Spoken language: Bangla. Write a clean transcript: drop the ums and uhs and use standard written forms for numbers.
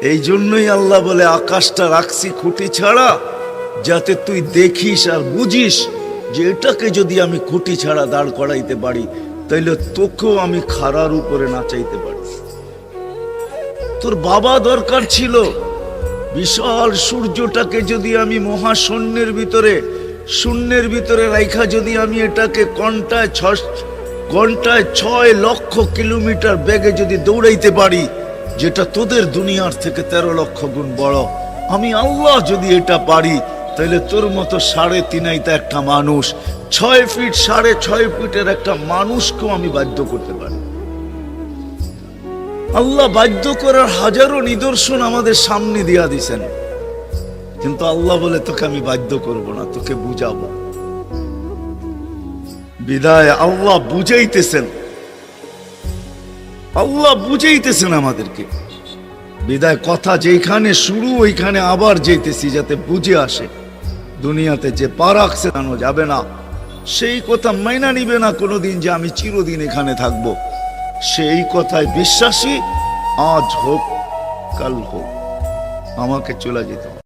এই জন্যই আল্লাহ বলে আকাশটা রাখছি খুঁটি ছাড়া, যাতে তুই দেখিস আর বুঝিস যে এটাকে যদি আমি খুঁটি ছাড়া দাঁড় করাইতে পারি, তাইলে তোকেও আমি খাড়ার উপরে নাচাইতে পারি। তোর বাবা দরকার ছিল বিশাল সূর্যটাকে যদি আমি মহাশূন্যের ভিতরে রাইখা যদি আমি এটাকে ঘন্টায় 6 লক্ষ কিলোমিটার বেগে যদি দৌড়াইতে পারি, যেটা তোদের দুনিয়ার থেকে 13 লক্ষ গুণ বড়, আমি আল্লাহ যদি এটা পারি, তাহলে তোর মতো 3.5 একটা মানুষ, 6 ফিট 6.5 ফিটের একটা মানুষকেও আমি বাধ্য করতে পারি। আল্লাহ বাধ্য করার হাজারো নিদর্শন আমাদের সামনে দিয়া দিছেন, কিন্তু আল্লাহ বলে তোকে আমি বাধ্য করব না, তোকে বুঝাবো। বিদায় আল্লাহ বুঝাইতেছেন আমাদেরকে। বিদায় কথা যেখানে শুরু ওইখানে আবার যেতেছি, যাতে বুঝে আসে। দুনিয়াতে যে পা রাখছে জানো যাবে না, সেই কথা মাইনা নিবে না কোনোদিন যে আমি চিরদিন এখানে থাকবো। সেই কথায় বিশ্বাসী, আজ হোক কাল হোক আমাকে চলে যেতে হবে।